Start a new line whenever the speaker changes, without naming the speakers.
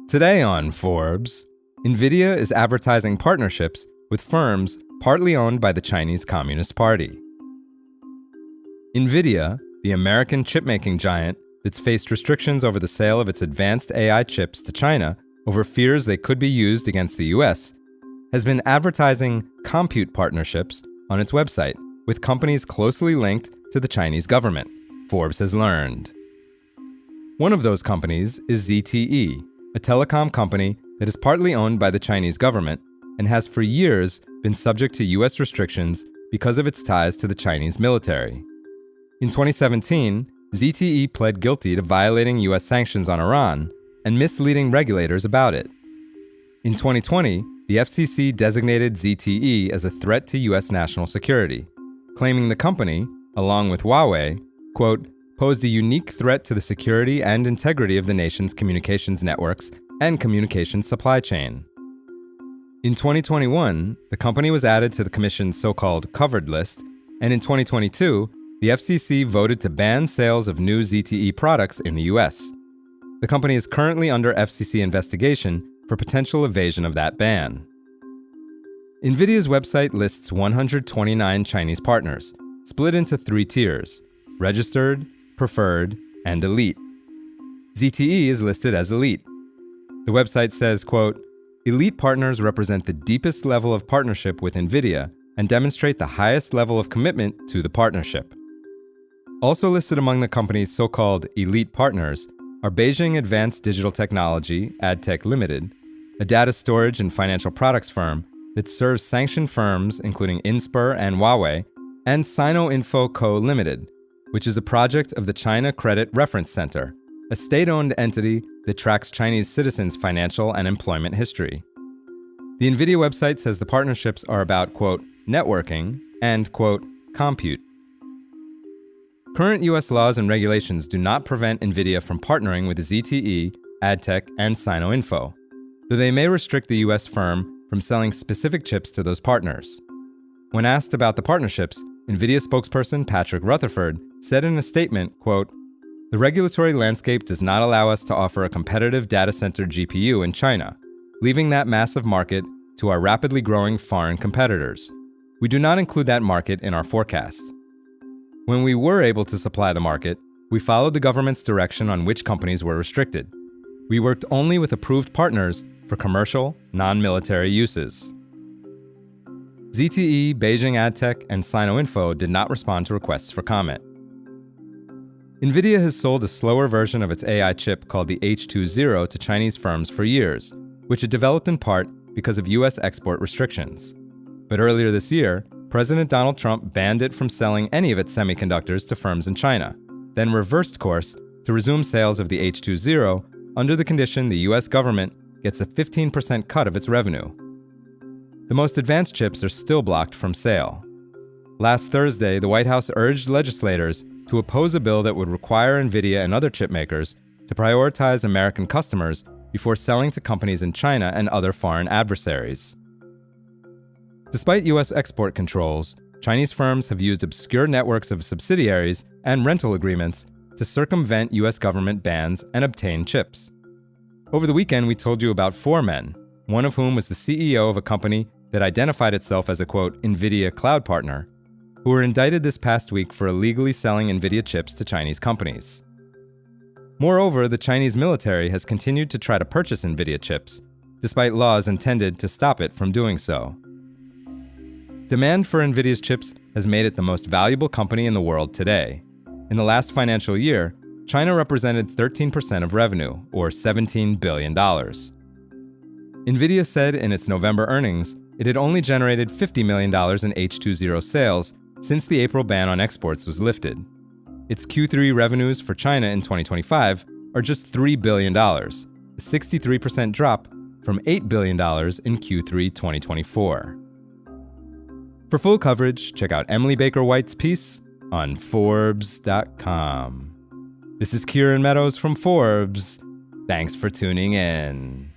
Today on Forbes, Nvidia is advertising partnerships with firms partly owned by the Chinese Communist Party. Nvidia, the American chip-making giant that's faced restrictions over the sale of its advanced AI chips to China over fears they could be used against the US, has been advertising compute partnerships on its website with companies closely linked to the Chinese government, Forbes has learned. One of those companies is ZTE, a telecom company that is partly owned by the Chinese government and has for years been subject to US restrictions because of its ties to the Chinese military. In 2017, ZTE pled guilty to violating US sanctions on Iran and misleading regulators about it. In 2020, the FCC designated ZTE as a threat to US national security, claiming the company, along with Huawei, quote, posed a unique threat to the security and integrity of the nation's communications networks and communications supply chain. In 2021, the company was added to the Commission's so-called covered list, and in 2022, the FCC voted to ban sales of new ZTE products in the US. The company is currently under FCC investigation for potential evasion of that ban. Nvidia's website lists 129 Chinese partners, split into 3 tiers: registered, preferred, and elite. ZTE is listed as elite. The website says, quote, elite partners represent the deepest level of partnership with Nvidia and demonstrate the highest level of commitment to the partnership. Also listed among the company's so-called elite partners are Beijing Advanced Digital Technology, AdTech Limited, a data storage and financial products firm that serves sanctioned firms including Inspur and Huawei, and Sino-Info Co. Limited, which is a project of the China Credit Reference Center, a state-owned entity that tracks Chinese citizens' financial and employment history. The Nvidia website says the partnerships are about, quote, networking and, quote, compute. Current US laws and regulations do not prevent Nvidia from partnering with ZTE, AdTech, and Sino-Info, though they may restrict the US firm from selling specific chips to those partners. When asked about the partnerships, Nvidia spokesperson Patrick Rutherford said in a statement, quote, the regulatory landscape does not allow us to offer a competitive data center GPU in China, leaving that massive market to our rapidly growing foreign competitors. We do not include that market in our forecast. When we were able to supply the market, we followed the government's direction on which companies were restricted. We worked only with approved partners for commercial, non-military uses. ZTE, Beijing AdTech, and Sino-Info did not respond to requests for comment. Nvidia has sold a slower version of its AI chip called the H20 to Chinese firms for years, which it developed in part because of US export restrictions. But earlier this year, President Donald Trump banned it from selling any of its semiconductors to firms in China, then reversed course to resume sales of the H20 under the condition the US government gets a 15% cut of its revenue. The most advanced chips are still blocked from sale. Last Thursday, the White House urged legislators to oppose a bill that would require Nvidia and other chip makers to prioritize American customers before selling to companies in China and other foreign adversaries. Despite US export controls, Chinese firms have used obscure networks of subsidiaries and rental agreements to circumvent US government bans and obtain chips. Over the weekend, we told you about 4 men, one of whom was the CEO of a company that identified itself as a, quote, Nvidia cloud partner, who were indicted this past week for illegally selling Nvidia chips to Chinese companies. Moreover, the Chinese military has continued to try to purchase Nvidia chips, despite laws intended to stop it from doing so. Demand for Nvidia's chips has made it the most valuable company in the world today. In the last financial year, China represented 13% of revenue, or $17 billion. Nvidia said in its November earnings it had only generated $50 million in H20 sales since the April ban on exports was lifted. Its Q3 revenues for China in 2025 are just $3 billion, a 63% drop from $8 billion in Q3 2024. For full coverage, check out Emily Baker White's piece on forbes.com. This is Kieran Meadows from Forbes. Thanks for tuning in.